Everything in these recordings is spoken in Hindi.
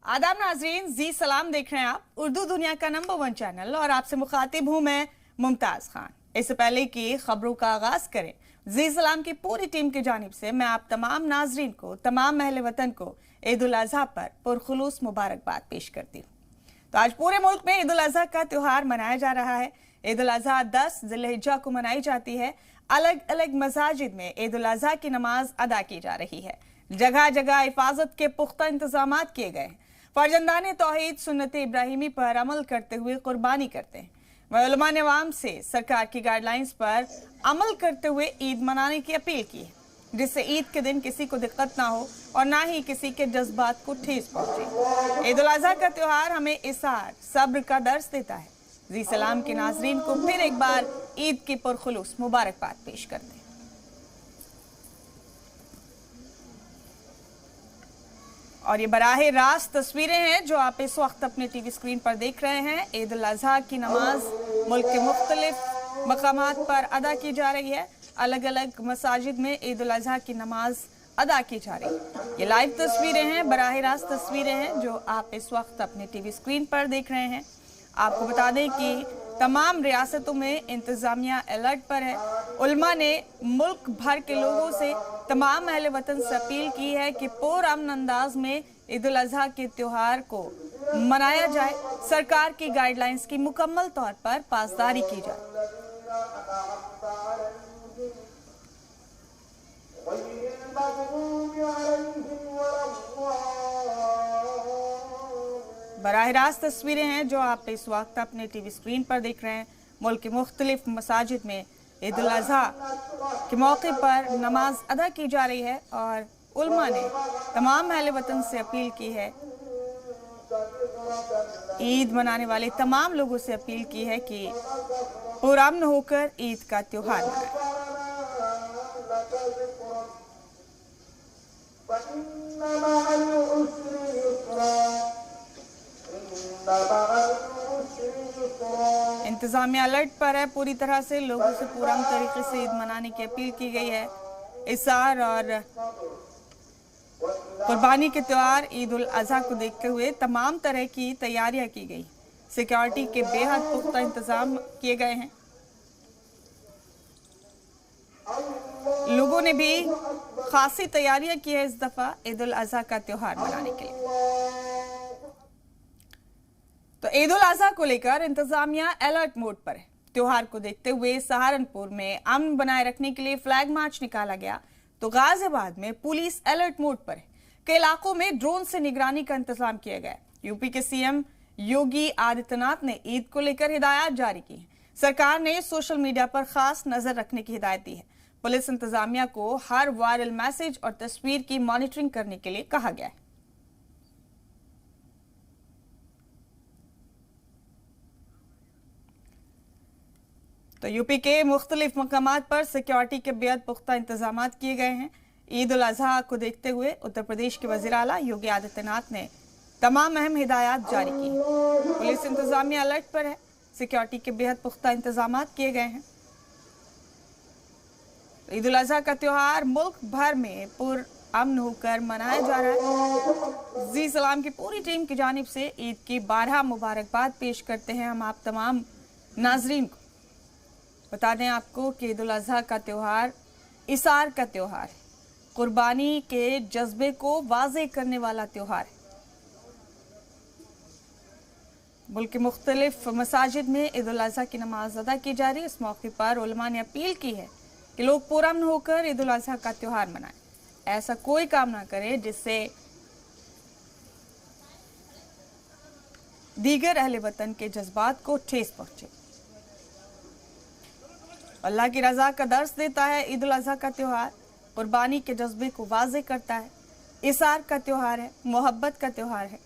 आदाब नाजरीन, जी सलाम देख रहे हैं आप उर्दू दुनिया का नंबर 1 चैनल और आपसे मुखातिब हूं मैं मुमताज खान। इससे पहले कि खबरों का आगाज करें, जी सलाम की पूरी टीम की जानिब से मैं आप तमाम नाजरीन को, तमाम अहले वतन को ईद उल अजहा पर पुरखुलूस मुबारकबाद पेश करती हूँ। तो आज पूरे मुल्क में ईद उल अजहा का त्यौहार मनाया जा रहा है। ईद उल अजहा 10 जिलहिज्जा को मनाई जाती है। अलग अलग मसाजिद में ईद उल अजहा की नमाज अदा की जा रही है। जगह जगह हिफाजत के पुख्ता इंतजाम किए गए हैं। फर्जंदान तौहीद सुन्नत इब्राहिमी पर अमल करते हुए कुर्बानी करते हैं। वह उलमा ने अवाम से सरकार की गाइडलाइंस पर अमल करते हुए ईद मनाने की अपील की है, जिससे ईद के दिन किसी को दिक्कत ना हो और ना ही किसी के जज्बात को ठेस पहुंचे। ईद उल अजहा का त्यौहार हमें इसार, सब्र का दर्स देता है। जी सलाम के नाजरीन को फिर एक बार ईद की पुरखुलूस मुबारकबाद पेश करते हैं। और ये बराह रास्त तस्वीरें हैं जो आप इस वक्त अपने टीवी स्क्रीन पर देख रहे हैं। ईद उल अजहा की नमाज मुल्क के मुख्तलिफ मकामात पर अदा की जा रही है। अलग अलग मसाजिद में ईद उल अजहा की नमाज अदा की जा रही है। ये लाइव तस्वीरें हैं, बराह रास्त तस्वीरें हैं जो आप इस वक्त अपने टीवी स्क्रीन पर देख रहे हैं। आपको बता दें कि तमाम रियासतों में इंतजामिया अलर्ट पर है। उलमा ने मुल्क भर के लोगों से, तमाम अहले वतन से अपील की है कि पुरअमन अंदाज में ईद उल अजहा के त्यौहार को मनाया जाए। सरकार की गाइडलाइंस की मुकम्मल तौर पर पासदारी की जाए। बराह रास्त तस्वीरें हैं जो आप इस वक्त अपने टीवी स्क्रीन पर देख रहे हैं। मुल्क के मुख्तलिफ मसाजिद में ईद उल अजहा के मौके पर नमाज अदा की जा रही है और उलमा ने तमाम अहले वतन से अपील की है, ईद मनाने वाले तमाम लोगों से अपील की है कि पुरअमन होकर ईद का त्यौहार मनाएं। इंतजामिया अलर्ट पर है पूरी तरह से। लोगों से पुरअमन तरीके से ईद मनाने की अपील की गई है। इसार और कुर्बानी के त्यौहार ईद उल अजहा को देखते हुए तमाम तरह की तैयारियां की गई। सिक्योरिटी के बेहद पुख्ता इंतजाम किए गए हैं। लोगों ने भी खासी तैयारियां की है इस दफा ईद उल अजहा का त्यौहार मनाने के लिए। तो ईद उल अजहा को लेकर इंतजामिया अलर्ट मोड पर है। त्योहार को देखते हुए सहारनपुर में अमन बनाए रखने के लिए फ्लैग मार्च निकाला गया। तो गाजियाबाद में पुलिस अलर्ट मोड पर है। कई इलाकों में ड्रोन से निगरानी का इंतजाम किया गया। यूपी के सीएम योगी आदित्यनाथ ने ईद को लेकर हिदायत जारी की है। सरकार ने सोशल मीडिया पर खास नजर रखने की हिदायत दी है। पुलिस इंतजामिया को हर वायरल मैसेज और तस्वीर की मॉनिटरिंग करने के लिए कहा गया है। तो यूपी के मुख्तलिफ मकामात पर सिक्योरिटी के बेहद पुख्ता इंतजाम किए गए हैं। ईद उल अजहा को देखते हुए उत्तर प्रदेश के वज़ीर आला योगी आदित्यनाथ ने तमाम अहम हिदायत जारी की हैं। पुलिस इंतजामिया अलर्ट पर है। सिक्योरिटी के बेहद पुख्ता इंतजाम किए गए हैं। ईद उल अजहा का त्यौहार मुल्क भर में पुरअमन होकर मनाया जा रहा है। जी सलाम की पूरी टीम की जानिब से ईद की 12 मुबारकबाद पेश करते हैं हम आप तमाम नाजरीन को। बता दें आपको कि ईद उल अजहा का त्यौहार इसार का त्यौहार है। कुर्बानी के जज्बे को वाज़े करने वाला त्यौहार है। मुल्क के मुख्तलिफ मसाजिद में ईद उल अजहा की नमाज अदा की जा रही है। इस मौके पर उलमा ने अपील की है कि लोग पुरअमन होकर ईद उल अजहा का त्यौहार मनाएं। ऐसा कोई काम ना करें जिससे दीगर अहले वतन के जज्बात को ठेस पहुंचे। अल्लाह की रजा का दर्स देता है ईद उल अजहा का त्यौहार। कुर्बानी के जज्बे को वाज़े करता है। इसार का त्यौहार है, मोहब्बत का त्यौहार है।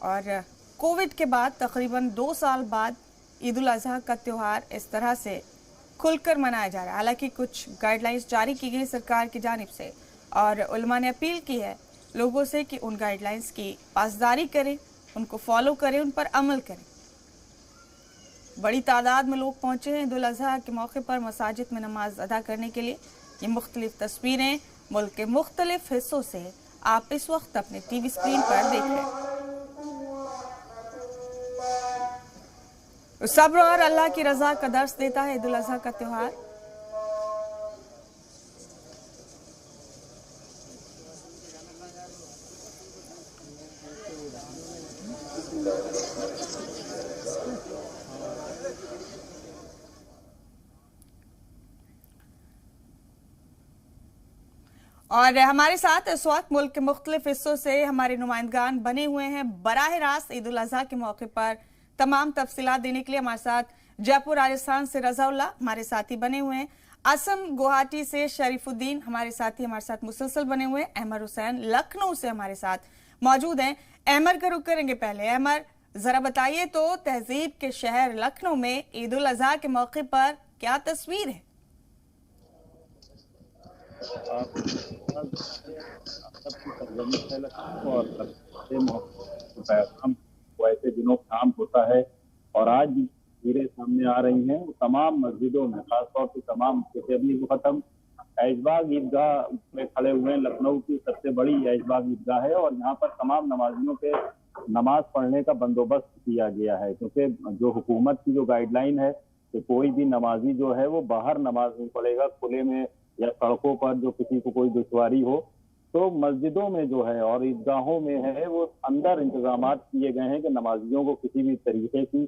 और कोविड के बाद तकरीबन 2 साल बाद ईद उल अजहा का त्यौहार इस तरह से खुलकर मनाया जा रहा है। हालांकि कुछ गाइडलाइंस जारी की गई सरकार की जानिब से और उलमा ने अपील की है लोगों से कि उन गाइडलाइंस की पासदारी करें, उनको फॉलो करें, उन पर अमल करें। बड़ी तादाद में लोग पहुंचे हैं ईद उल अजहा के मौके पर मसाजिद में नमाज अदा करने के लिए। ये मुख्तलिफ तस्वीरें मुल्क के मुख्तलिफ हिस्सों से आप इस वक्त अपने टीवी स्क्रीन पर देख रहे हैं। सब्र और अल्लाह की रजा का दर्स देता है ईद उल अजहा का त्योहार। और हमारे साथ इस वक्त मुल्क के मुख्तलिफ हिस्सों से हमारे नुमाइंदगान बने हुए हैं बराह रास्त ईद उल अजहा के मौके पर तमाम तफसीलात देने के लिए। हमारे साथ जयपुर राजस्थान से रजाउल्ला हमारे साथी बने हुए हैं, असम गुवाहाटी से शरीफुद्दीन हमारे साथी हमारे साथ मुसलसल बने हुए हैं, अहमर हुसैन लखनऊ से हमारे साथ मौजूद हैं। अहमर का रुख करेंगे पहले। अहमर, जरा बताइए तो तहजीब के शहर लखनऊ में ईद उल अजहा के मौके पर क्या तस्वीर है? वैसे दिनों काम होता है और आज भीड़ें सामने आ रही हैं तमाम मस्जिदों में, खासतौर से तमाम अभी खत्म ऐशबाग ईदगाह में खड़े हुए हैं। लखनऊ की सबसे बड़ी ऐशबाग ईदगाह है और यहाँ पर तमाम नमाजियों के नमाज पढ़ने का बंदोबस्त किया गया है, क्योंकि जो हुकूमत की जो गाइडलाइन है कि कोई भी नमाजी जो है वो बाहर नमाज नहीं पढ़ेगा, खुले में या सड़कों पर जो किसी को कोई दुश्वारी हो तो मस्जिदों में जो है और ईदगाहों में है वो अंदर इंतजाम किए गए हैं कि नमाजियों को किसी भी तरीके की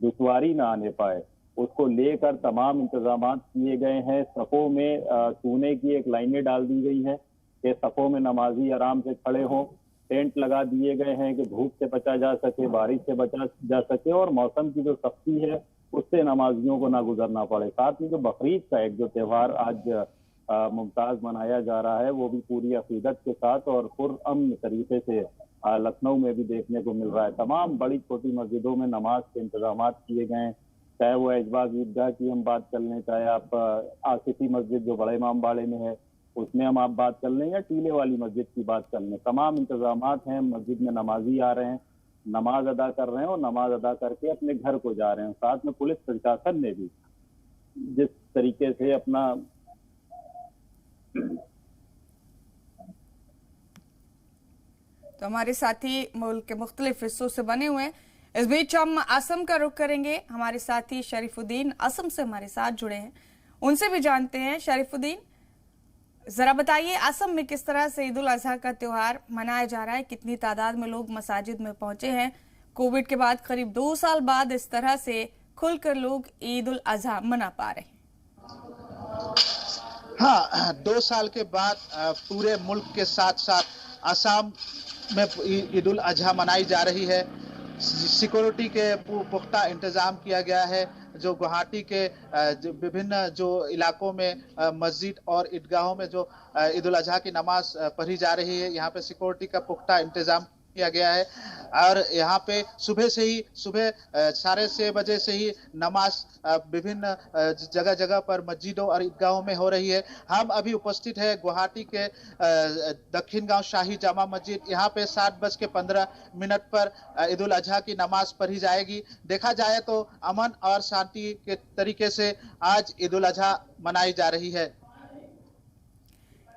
दुश्वारी ना आने पाए। उसको लेकर तमाम इंतजाम किए गए हैं। सफ़ों में चूने की एक लाइनें डाल दी गई हैं कि सफ़ों में नमाजी आराम से खड़े हों। टेंट लगा दिए गए हैं कि धूप से बचा जा सके, बारिश से बचा जा सके और मौसम की जो सख्ती है उससे नमाजियों को ना गुजरना पड़े। साथ ही जो बकरीद का एक जो त्यौहार आज मुमताज मनाया जा रहा है वो भी पूरी अकीदत के साथ और पुरअमन तरीके से लखनऊ में भी देखने को मिल रहा है। तमाम बड़ी छोटी मस्जिदों में नमाज के इंतजाम किए गए हैं, चाहे वो ऐशबाग ईदगाह की हम बात कर लें, चाहे आप आसिफी मस्जिद जो बड़े इमाम बाड़े में है उसमें हम आप बात कर लें या टीले वाली मस्जिद की बात कर लें। तमाम इंतजाम हैं। मस्जिद में नमाजी आ रहे हैं, नमाज अदा कर रहे हैं और नमाज अदा करके अपने घर को जा रहे हैं। साथ में पुलिस प्रशासन ने भी जिस तरीके से अपना तो हमारे साथी मुल्क के मुख्तलिफ हिस्सों से बने हुए हैं। इस बीच हम असम का रुख करेंगे। हमारे साथी शरीफुद्दीन असम से हमारे साथ जुड़े हैं, उनसे भी जानते हैं। शरीफुद्दीन, जरा बताइए असम में किस तरह से ईद उल अजहा का त्योहार मनाया जा रहा है? कितनी तादाद में लोग मसाजिद में पहुंचे हैं? कोविड के बाद करीब 2 साल बाद इस तरह से खुलकर लोग ईद उल अजहा मना पा रहे हैं। हाँ, 2 साल के बाद पूरे मुल्क के साथ साथ असम में ईद उल अजहा मनाई जा रही है। सिक्योरिटी के पुख्ता इंतजाम किया गया है। जो गुवाहाटी के विभिन्न जो इलाकों में मस्जिद और ईदगाहों में जो ईद उल अजहा की नमाज पढ़ी जा रही है, यहाँ पे सिक्योरिटी का पुख्ता इंतजाम किया गया है और यहाँ पे सुबह 6:30 बजे से ही नमाज विभिन्न जगह जगह पर मस्जिदों और ईदगाहों में हो रही है। हम अभी उपस्थित है गुवाहाटी के दक्षिण गांव शाही जामा मस्जिद। यहाँ पे 7:15 पर ईद उल अजहा की नमाज पढ़ी जाएगी। देखा जाए तो अमन और शांति के तरीके से आज ईद उल अजहा मनाई जा रही है।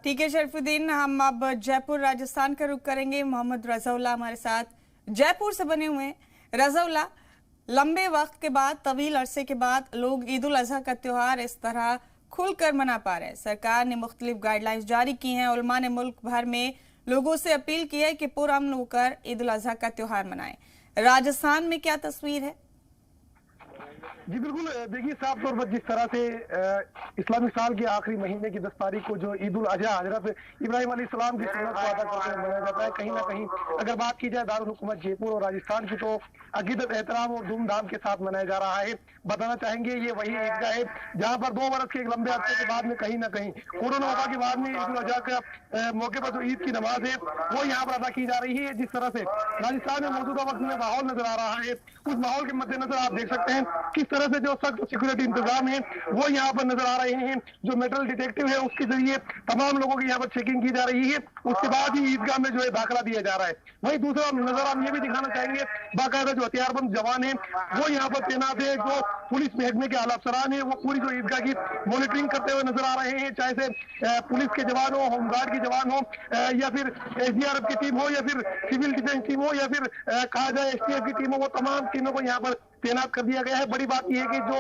ठीक है शरीफुद्दीन, हम अब जयपुर राजस्थान का रुख करेंगे। मोहम्मद रजाउल्ला हमारे साथ जयपुर से बने हुए हैं। रजाउल्ला, लंबे वक्त के बाद, तवील अरसे के बाद लोग ईद उल अजहा का त्योहार इस तरह खुलकर मना पा रहे हैं। सरकार ने मुख्तलिफ गाइडलाइंस जारी की हैं। उलमा ने मुल्क भर में लोगों से अपील की है कि पुरअमन होकर ईद उल अजहा का त्योहार मनाएं। राजस्थान में क्या तस्वीर है? जी बिल्कुल, देखिए साफ तौर पर जिस तरह से इस्लामिक साल के आखिरी महीने की 10 तारीख को जो ईद उल अजहा हजरत इब्राहिम अलैहिस्सलाम की सुन्नत को अदा करते हुए मनाया जाता है, कहीं ना कहीं अगर बात की जाए दारुल हुकूमत जयपुर और राजस्थान की तो अकीदत, एहतराम और धूमधाम के साथ मनाया जा रहा है। बताना चाहेंगे ये वही ईदगाह है जहाँ पर 2 बरस के एक लंबे अरसे के बाद में कहीं ना कहीं कोरोना वबा के बाद में ईद उल अजहा के मौके पर जो ईद की नमाज है वो यहाँ पर अदा की जा रही है। जिस तरह से राजस्थान में मौजूदा वक्त में माहौल नजर आ रहा है, उस माहौल के मद्देनजर आप देख सकते हैं किस तरह से जो सख्त सिक्योरिटी इंतजाम है वो यहाँ पर नजर आ रहे हैं। जो मेटल डिटेक्टिव है उसके जरिए तमाम लोगों की यहाँ पर चेकिंग की जा रही है, उसके बाद ही ईदगाह में जो है दाखिला दिया जा रहा है। वहीं दूसरा नजर हम ये भी दिखाना चाहेंगे, बाकायदा जो हथियारबंद जवान है वो यहाँ पर तैनात है। जो पुलिस महकमे के आला अफसरान है वो पूरी जो ईदगाह की मॉनिटरिंग करते हुए नजर आ रहे हैं, चाहे से पुलिस के जवान हो, होमगार्ड के जवान हो, या फिर SDRF की टीम हो, या फिर सिविल डिफेंस टीम हो, या फिर कहा जाए STF की टीम हो, वो तमाम टीमों को यहाँ पर तैनात कर दिया गया है। बड़ी बात यह है कि जो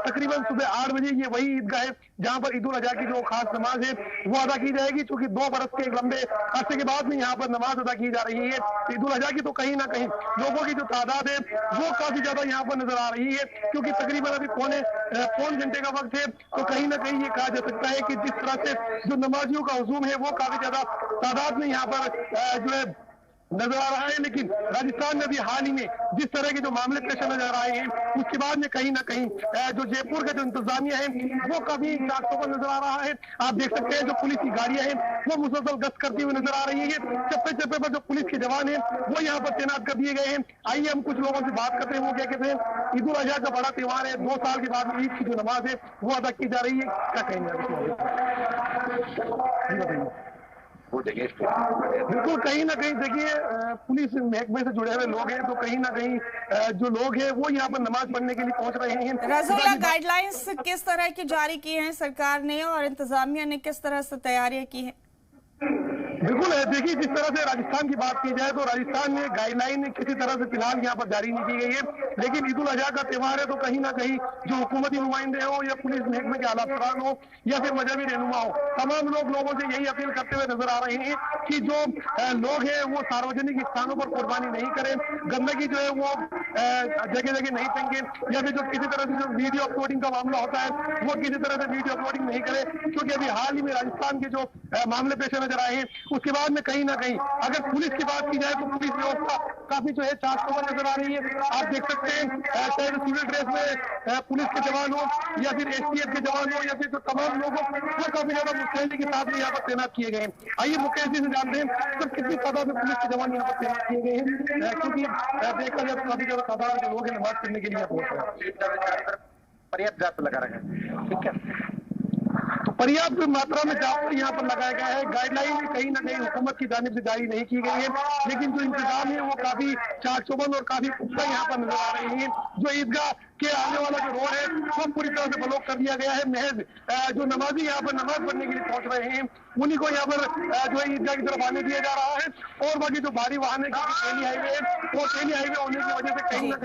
तकरीबन सुबह 8 बजे ये वही ईदगाह है जहां पर ईद उल अजहा की जो खास नमाज है वो अदा की जाएगी, क्योंकि 2 बरस के एक लंबे अरसे के बाद में यहाँ पर नमाज अदा की जा रही है ईद उल अजहा की। तो कहीं ना कहीं लोगों की जो तादाद है वो काफी ज्यादा यहाँ पर नजर आ रही है, क्योंकि तकरीबन अभी पौन घंटे का वक्त है। तो कहीं ना कहीं ये कहा जा सकता है कि जिस तरह से जो नमाजियों का हुजूम है वो काफी ज्यादा तादाद में यहाँ पर जो है नजर आ रहा है। लेकिन राजस्थान में अभी हाल ही में जिस तरह के जो मामले पेश नजर आए हैं उसके बाद में कहीं ना कहीं जो जयपुर का जो इंतजामिया है वो काफी चाकचौक पर नजर आ रहा है। आप देख सकते हैं जो पुलिस की गाड़ियां हैं वो मुसलसल गश्त करती हुई नजर आ रही है। चप्पे चप्पे पर जो पुलिस के जवान है वो यहाँ पर तैनात कर दिए गए हैं। आइए हम कुछ लोगों से बात करते हैं, वो क्या कहते हैं। ईद उल अजहा का बड़ा त्योहार है, 2 साल के बाद ईद की जो नमाज है वो अदा की जा रही है, क्या कहेंगे? बिल्कुल, कहीं ना कहीं देखिए पुलिस महकमे से जुड़े हुए लोग हैं, तो कहीं ना कहीं जो लोग हैं वो यहाँ पर नमाज पढ़ने के लिए पहुंच रहे हैं। रज़ौला, गाइडलाइंस किस तरह की जारी की हैं सरकार ने और इंतजामिया ने किस तरह से तैयारियां की हैं? बिल्कुल देखिए, जिस तरह से राजस्थान की बात की जाए तो राजस्थान में गाइडलाइन किसी तरह से फिलहाल यहाँ पर जारी नहीं की गई है, लेकिन ईद उल अजहा का त्योहार है तो कहीं ना कहीं जो हुकूमती नुमाइंदे हो या पुलिस महकमे के आला अफसरान हो या फिर मजहबी रहनुमा हो, तमाम लोगों से यही अपील करते हुए नजर आ रहे हैं कि जो लोग हैं वो सार्वजनिक स्थानों पर कुर्बानी नहीं करें, गंदगी जो है वो जगह जगह नहीं फेंके, या फिर जो किसी तरह से जो वीडियो अपलोडिंग का मामला होता है वो किसी तरह से वीडियो अपलोडिंग नहीं करे, क्योंकि अभी हाल ही में राजस्थान के जो मामले पेश नजर आए हैं उसके बाद में कहीं ना कहीं अगर पुलिस की बात की जाए तो पुलिस व्यवस्था काफी जो है चाकचौक नजर आ रही है। आप देख सकते हैं चाहे तो सिविल ड्रेस में पुलिस के जवान हो या फिर STF के जवान हो या फिर जो तमाम लोग हो वो काफी ज्यादा मुस्तैदी के साथ में यहाँ पर तैनात किए गए हैं। आइए मुख्यमंत्री से जानते हैं तो कितनी तादाद में पुलिस के जवान यहाँ पर तैनात किए गए हैं, क्योंकि देखा जाए तो काफी ज्यादा तादाद के लोग नमाज पढ़ने के लिए पहुंच रहे हैं। पर्याप्त जाप लगा रखा है, ठीक है, तो पर्याप्त मात्रा में जाप यहाँ पर लगाया गया है। गाइडलाइन कहीं ना कहीं हुकूमत की जानिब से जारी नहीं की गई है, लेकिन जो इंतजाम है वो काफी चाक-चौबंद और काफी पुख्ता यहाँ पर नजर आ रहे हैं। जो ईदगाह के आने वाला जो रोड है वो पूरी तरह से ब्लॉक कर दिया गया है। महज जो नमाजी यहाँ पर नमाज पढ़ने के लिए पहुंच रहे हैं उन्हीं को यहाँ पर जो है ईदगाह की तरफ आने दिया जा रहा है, और बाकी जो भारी वाहन है टेली हाईवे है वो टेली हाईवे होने की वजह से कहीं ना कहीं